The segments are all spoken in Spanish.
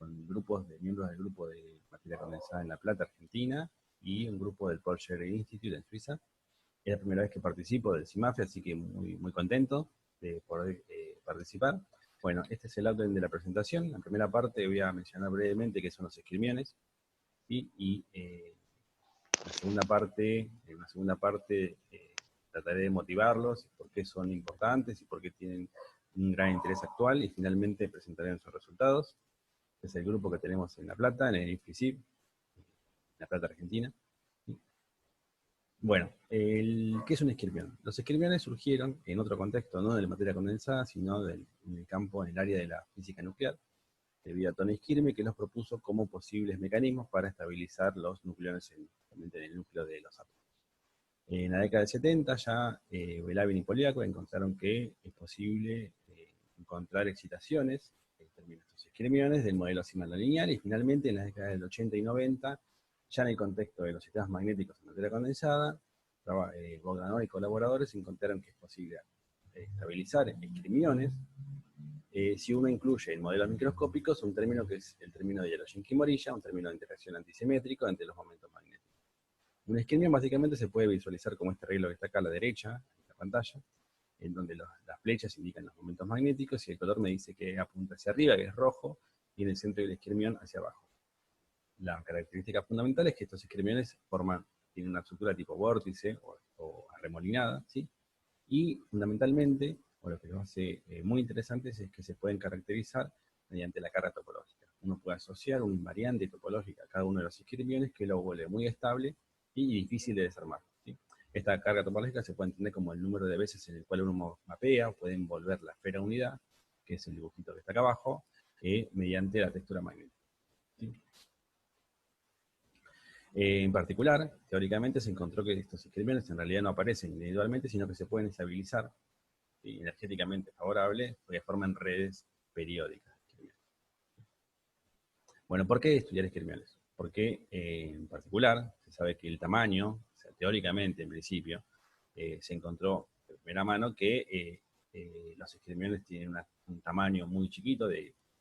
con grupos de miembros del grupo de materia condensada en La Plata, Argentina, y un grupo del Paul Scherrer Institute en Suiza. Es la primera vez que participo del CIMAFE, así que muy, muy contento de poder participar. Bueno, este es el orden de la presentación. En la primera parte voy a mencionar brevemente qué son los esquirmiones, ¿sí? Y en la segunda parte trataré de motivarlos, por qué son importantes y por qué tienen un gran interés actual, y finalmente presentaré nuestros resultados. Este es el grupo que tenemos en La Plata, en el IFICIP, La Plata, Argentina. Bueno, ¿qué es un esquirmión? Los esquirmiones surgieron en otro contexto, no de la materia condensada, sino en el campo, en el área de la física nuclear, debido a Tony Skirmy, que los propuso como posibles mecanismos para estabilizar los nucleones en el núcleo de los átomos. En la década del 70 ya Belávin y Poliakov encontraron que es posible encontrar excitaciones en términos de estos esquirmiones del modelo Zeeman lineal, y finalmente en las décadas del 80 y 90, ya en el contexto de los sistemas magnéticos en materia condensada, Bogdanov y colaboradores encontraron que es posible estabilizar esquirmiones si uno incluye en modelos microscópicos un término que es el término de Yaroshenko-Morilla, un término de interacción antisimétrico entre los momentos magnéticos. Un esquirmión básicamente se puede visualizar como este arreglo que está acá a la derecha, en la pantalla, en donde las flechas indican los momentos magnéticos y el color me dice que apunta hacia arriba, que es rojo, y en el centro del esquirmión hacia abajo. La característica fundamental es que estos esquirmiones tienen una estructura tipo vórtice o arremolinada, ¿sí? Y fundamentalmente, o lo que los hace muy interesantes, es que se pueden caracterizar mediante la carga topológica. Uno puede asociar una invariante topológica a cada uno de los esquirmiones que lo vuelve muy estable y difícil de desarmar, ¿sí? Esta carga topológica se puede entender como el número de veces en el cual uno mapea o puede envolver la esfera unidad, que es el dibujito que está acá abajo, mediante la textura magnética, ¿sí? En particular, teóricamente se encontró que estos esquirmiones en realidad no aparecen individualmente, sino que se pueden estabilizar energéticamente favorable, porque forman redes periódicas. Bueno, ¿por qué estudiar esquirmiones? Porque en particular se sabe que el tamaño, o sea, teóricamente en principio, se encontró de primera mano que los esquirmiones tienen un tamaño muy chiquito,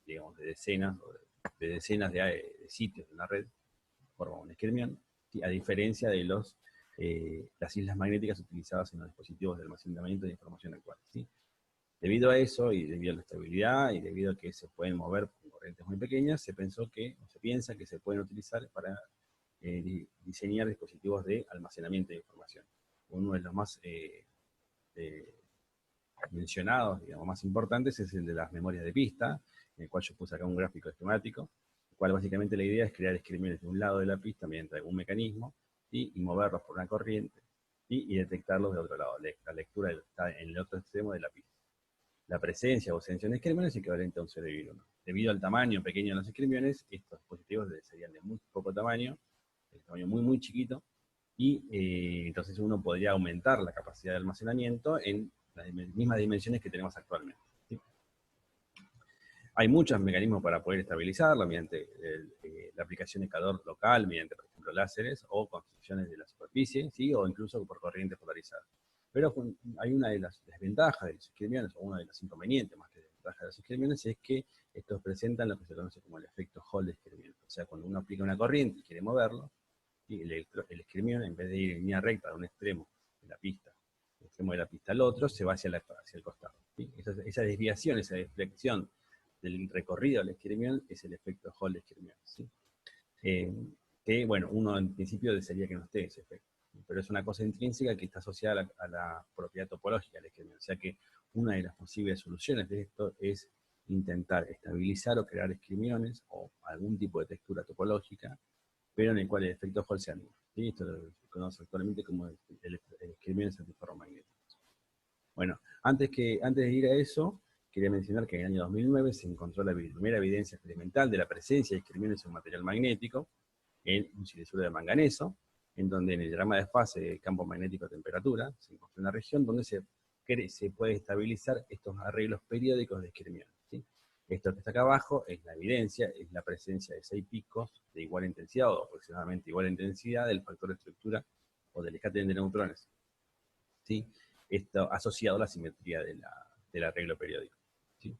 digamos, de decenas de sitios de una red, forma un esquirmión, a diferencia de las islas magnéticas utilizadas en los dispositivos de almacenamiento de información actuales, ¿sí? Debido a eso, y debido a la estabilidad, y debido a que se pueden mover con corrientes muy pequeñas, se piensa que se pueden utilizar para diseñar dispositivos de almacenamiento de información. Uno de los más mencionados, digamos, más importantes, es el de las memorias de pista, en el cual yo puse acá un gráfico esquemático, el cual básicamente la idea es crear esquirmiones de un lado de la pista mediante algún mecanismo, y moverlos por una corriente, y detectarlos de otro lado. La lectura está en el otro extremo de la pista. La presencia o ausencia de esquirmiones es equivalente a un 0,1. Debido al tamaño pequeño de los esquirmiones, estos dispositivos serían de muy poco tamaño, de tamaño muy, muy chiquito, y entonces uno podría aumentar la capacidad de almacenamiento en las mismas dimensiones que tenemos actualmente, ¿sí? Hay muchos mecanismos para poder estabilizarlo, mediante la aplicación de calor local, mediante, por ejemplo, láseres, o construcciones de la superficie, ¿sí? O incluso por corrientes polarizadas. Pero hay una de las desventajas de los esquirmiones, o una de los inconvenientes más que desventajas de los esquirmiones, es que estos presentan lo que se conoce como el efecto Hall de esquirmión. O sea, cuando uno aplica una corriente y quiere moverlo, ¿sí? El esquirmión, en vez de ir en línea recta de un extremo de la pista, del extremo de la pista al otro, se va hacia el costado, ¿sí? Esa desviación, esa deflexión del recorrido del esquirmión es el efecto Hall de esquirmión, ¿sí? Que, bueno, uno en principio desearía que no esté ese efecto, pero es una cosa intrínseca que está asociada a la propiedad topológica del esquirmión. O sea que una de las posibles soluciones de esto es intentar estabilizar o crear esquirmiones o algún tipo de textura topológica, pero en el cual el efecto Hall sea nulo, ¿sí? Esto se conoce actualmente como el esquirmiones antiferromagnéticos. Bueno, antes de ir a eso, quería mencionar que en el año 2009 se encontró la primera evidencia experimental de la presencia de esquirmiones en un material magnético, en un silicuro de manganeso, en donde en el diagrama de fase de campo magnético a temperatura se encontró una región donde se puede estabilizar estos arreglos periódicos de esquirmiones, ¿sí? Esto que está acá abajo es la evidencia, es la presencia de 6 picos de igual intensidad, o aproximadamente igual intensidad, del factor de estructura o del escattering de neutrones, ¿sí? Esto asociado a la simetría del arreglo periódico, ¿sí?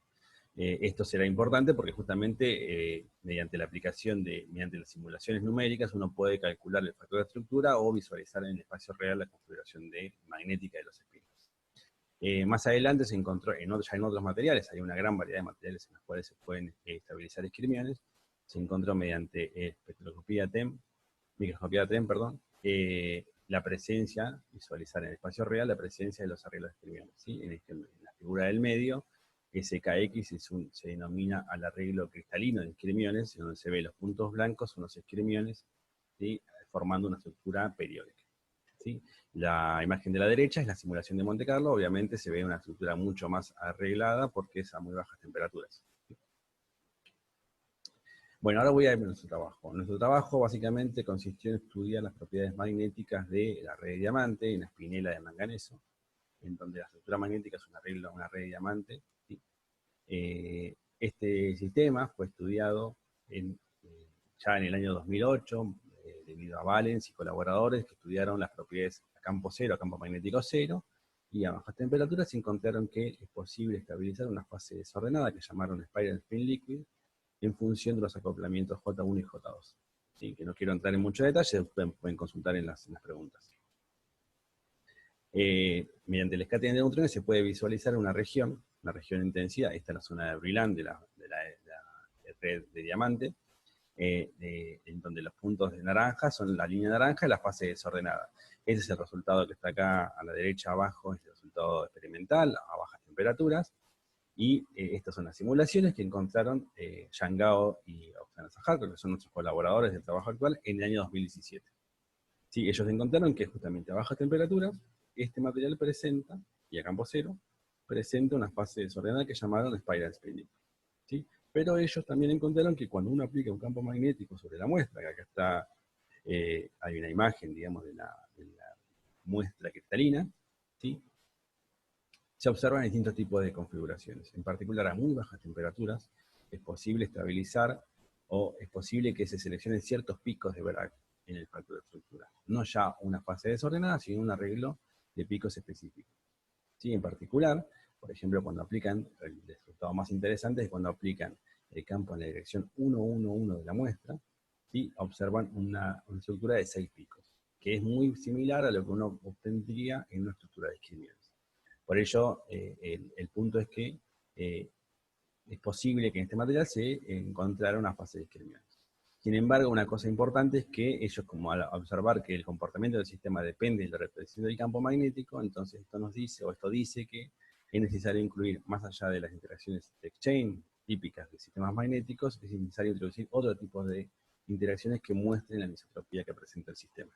Esto será importante porque justamente mediante la aplicación mediante las simulaciones numéricas, uno puede calcular el factor de estructura o visualizar en espacio real la configuración magnética de los espinos. Más adelante se encontró, ya en otros materiales, hay una gran variedad de materiales en los cuales se pueden estabilizar esquirmiones, se encontró mediante microscopía TEM, la presencia, visualizar en el espacio real, la presencia de los arreglos de esquirmiones. ¿Sí? En la figura del medio, SKX se denomina al arreglo cristalino de esquirmiones, donde se ve los puntos blancos, son los esquirmiones, ¿sí? Formando una estructura periódica. ¿Sí? La imagen de la derecha es la simulación de Monte Carlo, obviamente se ve una estructura mucho más arreglada porque es a muy bajas temperaturas. Bueno, ahora voy a ver nuestro trabajo. Nuestro trabajo básicamente consistió en estudiar las propiedades magnéticas de la red de diamante y una espinela de manganeso, en donde la estructura magnética es un arreglo a una red de diamante. ¿Sí? Este sistema fue estudiado ya en el año 2008, debido a Valens y colaboradores que estudiaron las propiedades a campo cero, a campo magnético cero, y a bajas temperaturas, y encontraron que es posible estabilizar una fase desordenada que llamaron Spiral Spin Liquid, en función de los acoplamientos J1 y J2. ¿Sí? Que no quiero entrar en mucho detalle, pueden consultar en las preguntas. Mediante el escáter de neutrones se puede visualizar una región de intensidad. Esta es la zona de Brillant de la red de diamante, en donde los puntos de naranja son la línea naranja y la fase desordenada. Ese es el resultado que está acá a la derecha abajo, es el resultado experimental a bajas temperaturas. Y estas son las simulaciones que encontraron Yang Gao y Oksana Sahar, que son nuestros colaboradores del trabajo actual, en el año 2017. Sí, ellos encontraron que justamente a bajas temperaturas, este material presenta, y a campo cero, presenta una fase desordenada que llamaron Spiral Spin. ¿Sí? Pero ellos también encontraron que cuando uno aplica un campo magnético sobre la muestra, que acá está, hay una imagen, digamos, de la muestra cristalina, ¿sí? Se observan distintos tipos de configuraciones. En particular, a muy bajas temperaturas, es posible estabilizar o es posible que se seleccionen ciertos picos de Bragg en el factor de estructura. No ya una fase desordenada, sino un arreglo de picos específicos. ¿Sí? En particular, por ejemplo, cuando aplican, el resultado más interesante es cuando aplican el campo en la dirección 111 de la muestra, ¿sí? Observan una estructura de 6 picos, que es muy similar a lo que uno obtendría en una estructura de esquirmiones. Por ello, el punto es que es posible que en este material se encontrara una fase de esquirmiones. Sin embargo, una cosa importante es que ellos, como al observar que el comportamiento del sistema depende de la reproducción del campo magnético, entonces esto nos dice, o esto dice que es necesario incluir, más allá de las interacciones de exchange típicas de sistemas magnéticos, es necesario introducir otro tipo de interacciones que muestren la anisotropía que presenta el sistema.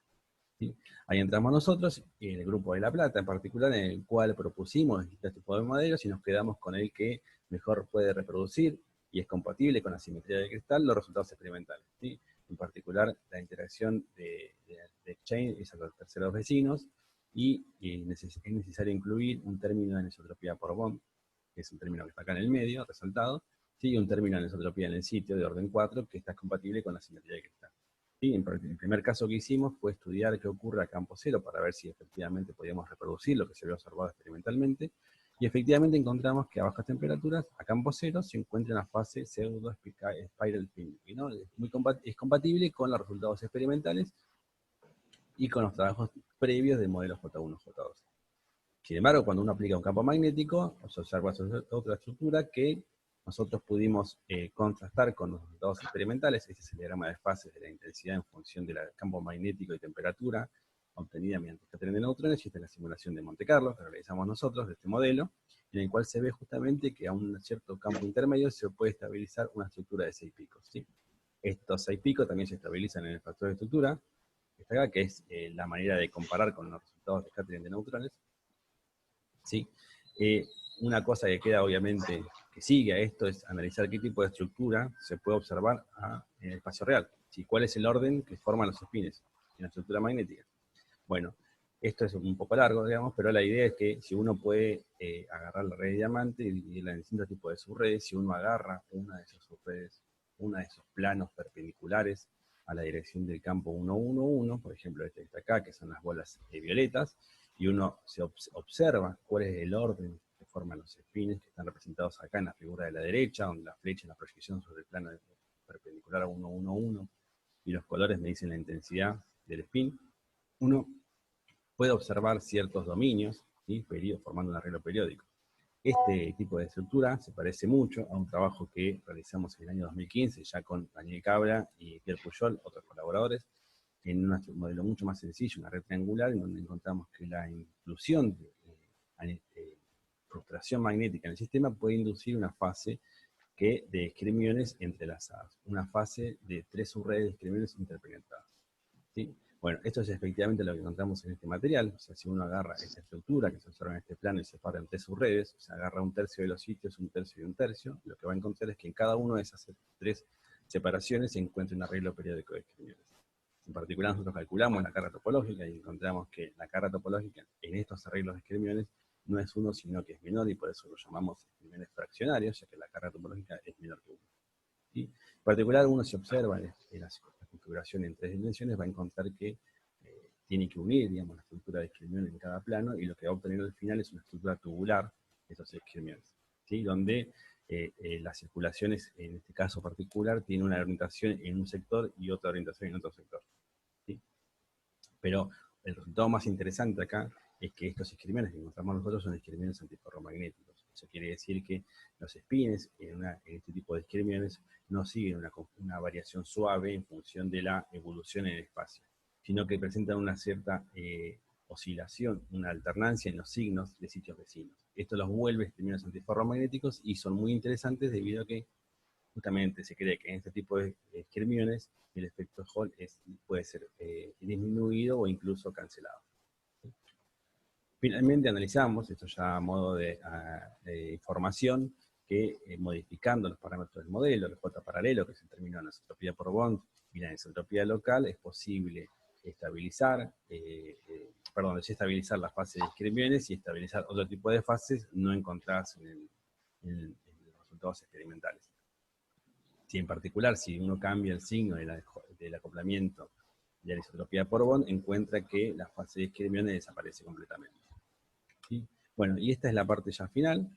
¿Sí? Ahí entramos nosotros, en el grupo de La Plata en particular, en el cual propusimos distintos tipos de modelos y nos quedamos con el que mejor puede reproducir y es compatible con la simetría del cristal los resultados experimentales. ¿Sí? En particular, la interacción de exchange es a los terceros vecinos, y es necesario incluir un término de anisotropía por Bond, que es un término que está acá en el medio, resaltado, ¿sí? Y un término de anisotropía en el sitio de orden 4, que está compatible con la simetría del cristal. Sí, el primer caso que hicimos fue estudiar qué ocurre a campo cero para ver si efectivamente podíamos reproducir lo que se había observado experimentalmente, y efectivamente encontramos que a bajas temperaturas, a campo cero, se encuentra una fase pseudo-spiral spin, ¿no? Es compatible con los resultados experimentales y con los trabajos previos de modelos J1, J2. Sin embargo, cuando uno aplica un campo magnético, se observa otra estructura que nosotros pudimos contrastar con los resultados experimentales. Este es el diagrama de fases de la intensidad en función del campo magnético y temperatura obtenida mediante este tren de neutrones, y esta es la simulación de Monte Carlo que realizamos nosotros de este modelo, en el cual se ve justamente que a un cierto campo intermedio se puede estabilizar una estructura de 6 picos. ¿Sí? Estos 6 picos también se estabilizan en el factor de estructura, que está acá, que es la manera de comparar con los resultados de scattering de neutrones. ¿Sí? Una cosa que queda obviamente que sigue a esto es analizar qué tipo de estructura se puede observar en el espacio real. ¿Sí? ¿Cuál es el orden que forman los spines en la estructura magnética? Bueno, esto es un poco largo, digamos, pero la idea es que si uno puede agarrar la red de diamante y dividirla en distintos tipos de subredes, si uno agarra una de esas subredes, una de esos planos perpendiculares a la dirección del campo 111, por ejemplo este que está acá, que son las bolas violetas, y uno se observa cuál es el orden forman los spines, que están representados acá en la figura de la derecha, donde la flecha es la proyección sobre el plano perpendicular a 1, 1, 1, y los colores me dicen la intensidad del spin. Uno puede observar ciertos dominios, ¿sí? Formando un arreglo periódico. Este tipo de estructura se parece mucho a un trabajo que realizamos en el año 2015, ya con Daniel Cabra y Pierre Pujol, otros colaboradores, en un modelo mucho más sencillo, una red triangular, en donde encontramos que la inclusión de frustración magnética en el sistema puede inducir una fase de discriminaciones entrelazadas, una fase de 3 subredes de discriminaciones interpenetradas, ¿sí? Bueno, esto es efectivamente lo que encontramos en este material. O sea, si uno agarra esta estructura que se observa en este plano y se separa en 3 subredes, o sea, agarra un tercio de los sitios, un tercio y un tercio, lo que va a encontrar es que en cada una de esas 3 separaciones se encuentra un arreglo periódico de discriminaciones. En particular, nosotros calculamos la carga topológica y encontramos que la carga topológica en estos arreglos de discriminaciones no es 1, sino que es menor, y por eso lo llamamos discriminaciones fraccionarios, ya que la carga topológica es menor que 1. ¿Sí? En particular, uno se observa en la configuración en 3 dimensiones, va a encontrar que tiene que unir, digamos, la estructura de discriminación en cada plano, y lo que va a obtener al final es una estructura tubular de esas discriminaciones, ¿sí? Donde las circulaciones, en este caso particular, tienen una orientación en un sector y otra orientación en otro sector, ¿sí? Pero el resultado más interesante acá es que estos discriminaciones que encontramos nosotros son discriminaciones antiferromagnéticos. Eso quiere decir que los spines en este tipo de discriminaciones no siguen una variación suave en función de la evolución en el espacio, sino que presentan una cierta oscilación, una alternancia en los signos de sitios vecinos. Esto los vuelve discriminaciones antiferromagnéticos y son muy interesantes debido a que justamente se cree que en este tipo de discriminaciones el efecto Hall puede ser disminuido o incluso cancelado. Finalmente analizamos, esto ya a modo de información, que modificando los parámetros del modelo, el J paralelo, que es el término de anisotropía por Bond, y la anisotropía local, es posible estabilizar, desestabilizar las fases de discriminaciones y estabilizar otro tipo de fases no encontradas en los resultados experimentales. Si en particular, si uno cambia el signo del acoplamiento de la anisotropía por Bond, encuentra que la fase de discriminaciones desaparece completamente. ¿Sí? Bueno, y esta es la parte ya final.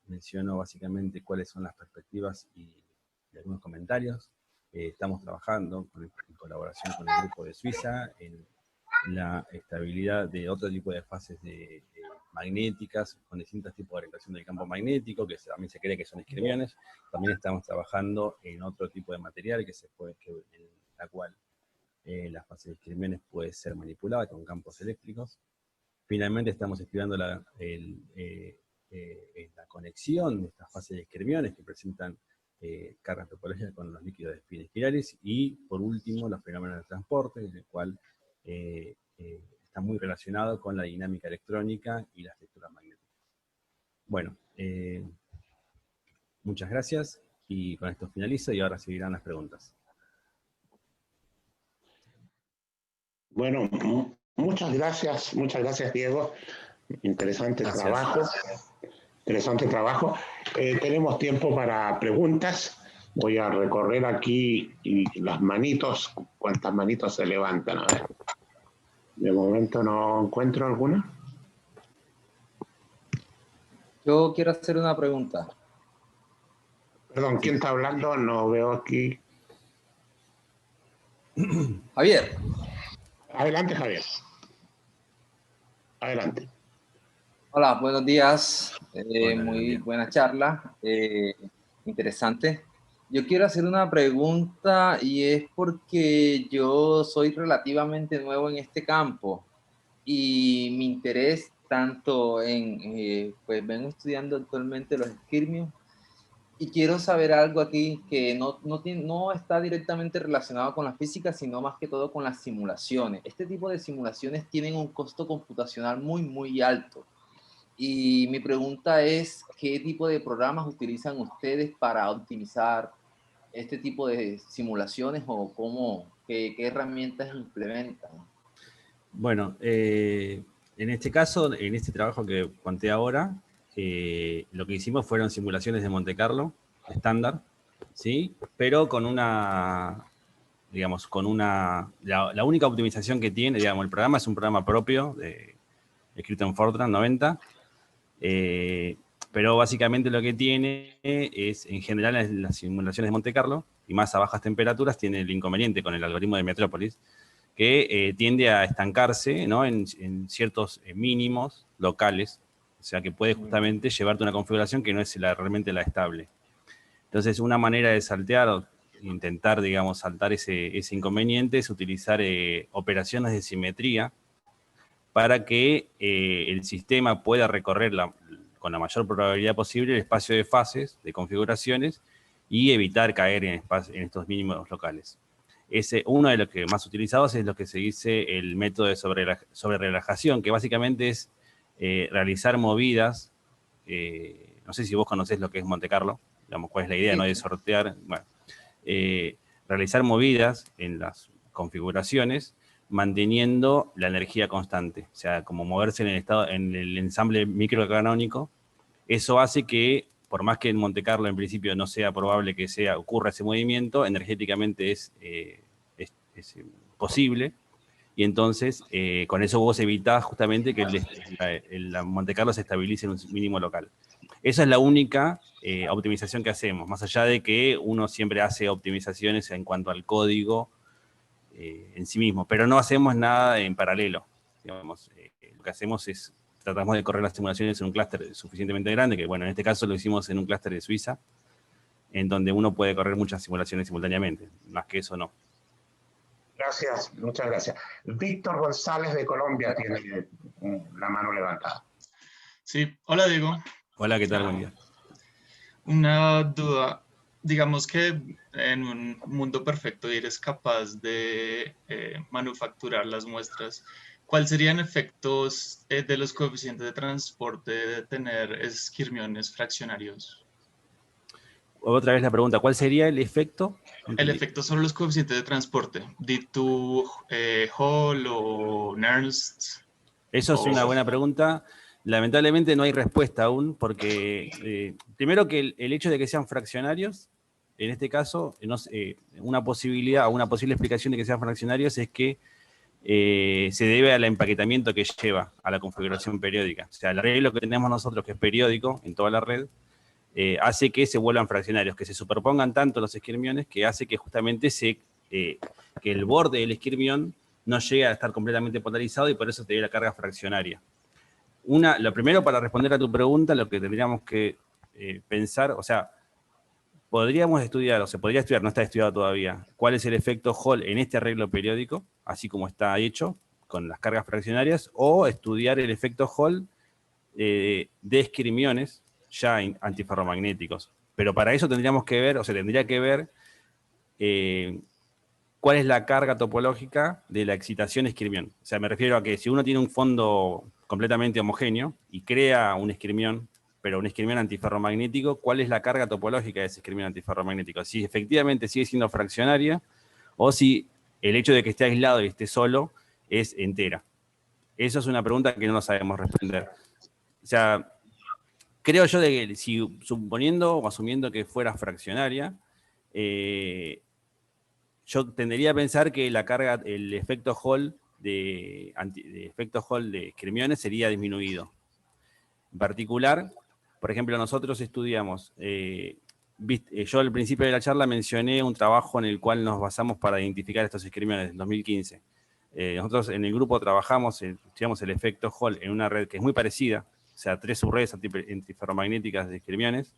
Menciono básicamente cuáles son las perspectivas y algunos comentarios. Estamos trabajando en colaboración con el grupo de Suiza en la estabilidad de otro tipo de fases magnéticas con distintos tipos de orientación del campo magnético, que también se cree que son discriminaciones. También estamos trabajando en otro tipo de material en la cual la fase de discriminaciones puede ser manipulada con campos eléctricos. Finalmente estamos estudiando la conexión de estas fases de discriminaciones que presentan cargas topológicas con los líquidos de spin espirales, y por último los fenómenos de transporte, el cual está muy relacionado con la dinámica electrónica y las texturas magnéticas. Bueno, muchas gracias, y con esto finalizo, y ahora seguirán las preguntas. Bueno, muchas gracias Diego. Interesante trabajo. Interesante trabajo. Tenemos tiempo para preguntas. Voy a recorrer aquí y las manitos, cuántas manitos se levantan. A ver. De momento no encuentro alguna. Yo quiero hacer una pregunta. Perdón, ¿quién está hablando? No veo aquí. Javier. Adelante, Javier. Adelante. Hola, buenos días. Hola, muy buena charla. Interesante. Yo quiero hacer una pregunta, y es porque yo soy relativamente nuevo en este campo, y mi interés tanto pues vengo estudiando actualmente los esquirmios, y quiero saber algo aquí que no está directamente relacionado con la física, sino más que todo con las simulaciones. Este tipo de simulaciones tienen un costo computacional muy, muy alto. Y mi pregunta es, ¿qué tipo de programas utilizan ustedes para optimizar este tipo de simulaciones, o qué herramientas implementan? Bueno, en este caso, en este trabajo que conté ahora, lo que hicimos fueron simulaciones de Monte Carlo, estándar, ¿sí? Pero con la única optimización que tiene, digamos, el programa es un programa propio, escrito en Fortran 90, Pero básicamente lo que tiene es, en general, en las simulaciones de Monte Carlo, y más a bajas temperaturas, tiene el inconveniente con el algoritmo de Metrópolis, que tiende a estancarse, ¿no?, en ciertos mínimos locales, o sea que puede justamente llevarte a una configuración que no es realmente la estable. Entonces, una manera de saltear o intentar, digamos, saltar ese inconveniente es utilizar operaciones de simetría para que el sistema pueda recorrer con la mayor probabilidad posible el espacio de fases, de configuraciones, y evitar caer en estos mínimos locales. Uno de los que más utilizados es lo que se dice el método de sobre-relajación, que básicamente es realizar movidas. No sé si vos conocés lo que es Monte Carlo, digamos, cuál es la idea, ¿no?, de sortear. Bueno, realizar movidas en las configuraciones manteniendo la energía constante, o sea, como moverse en el ensamble microcanónico. Eso hace que, por más que en Monte Carlo en principio no sea probable que ocurra ese movimiento, energéticamente es posible, y entonces con eso vos evitás justamente que la Monte Carlo se estabilice en un mínimo local. Esa es la única optimización que hacemos, más allá de que uno siempre hace optimizaciones en cuanto al código en sí mismo, pero no hacemos nada en paralelo. Digamos, lo que hacemos es, tratamos de correr las simulaciones en un clúster suficientemente grande, que bueno, en este caso lo hicimos en un clúster de Suiza, en donde uno puede correr muchas simulaciones simultáneamente, más que eso no. Gracias, muchas gracias. Víctor González de Colombia tiene la mano levantada. Sí, hola Diego. Hola, ¿qué tal? Buen día. Una duda. Digamos que en un mundo perfecto eres capaz de manufacturar las muestras. ¿Cuáles serían efectos de los coeficientes de transporte de tener esquirmiones fraccionarios? Otra vez la pregunta, ¿cuál sería el efecto? El efecto sobre los coeficientes de transporte. ¿D2 Hall o Nernst? Eso es una buena pregunta. Lamentablemente no hay respuesta aún, porque primero que el hecho de que sean fraccionarios, en este caso, una posible explicación de que sean fraccionarios es que se debe al empaquetamiento que lleva a la configuración periódica. O sea, el arreglo que tenemos nosotros, que es periódico en toda la red, hace que se vuelvan fraccionarios, que se superpongan tanto los esquirmiones, que hace que justamente que el borde del esquirmión no llegue a estar completamente polarizado, y por eso te dé la carga fraccionaria. Lo primero, para responder a tu pregunta, lo que tendríamos que pensar, o sea, podríamos estudiar, o se podría estudiar, no está estudiado todavía, cuál es el efecto Hall en este arreglo periódico, así como está hecho, con las cargas fraccionarias, o estudiar el efecto Hall de esquirmiones ya antiferromagnéticos. Pero para eso tendríamos que ver, o se tendría que ver cuál es la carga topológica de la excitación esquirmión. O sea, me refiero a que si uno tiene un fondo completamente homogéneo y crea un esquirmión, pero un esquirmión antiferromagnético, ¿cuál es la carga topológica de ese esquirmión antiferromagnético? Si efectivamente sigue siendo fraccionaria, o si el hecho de que esté aislado y esté solo es entera. Eso es una pregunta que no lo sabemos responder. O sea, creo yo de que si suponiendo o asumiendo que fuera fraccionaria, yo tendería a pensar que la carga, el efecto Hall de esquirmiones sería disminuido. En particular, por ejemplo, nosotros estudiamos, yo al principio de la charla mencioné un trabajo en el cual nos basamos para identificar estos esquirmiones en 2015. Nosotros en el grupo estudiamos el efecto Hall en una red que es muy parecida, o sea, 3 subredes antiferromagnéticas de esquirmiones,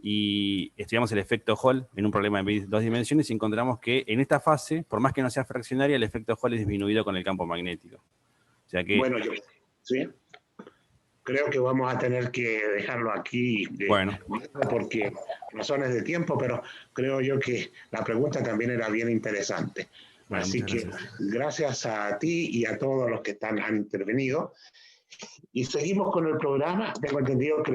y estudiamos el efecto Hall en un problema de 2 dimensiones, y encontramos que en esta fase, por más que no sea fraccionaria, el efecto Hall es disminuido con el campo magnético. O sea que, bueno, ¿sí? Creo que vamos a tener que dejarlo aquí, bueno, porque razones de tiempo, pero creo yo que la pregunta también era bien interesante. Bueno, así que gracias a ti y a todos los que han intervenido. Y seguimos con el programa. Tengo entendido que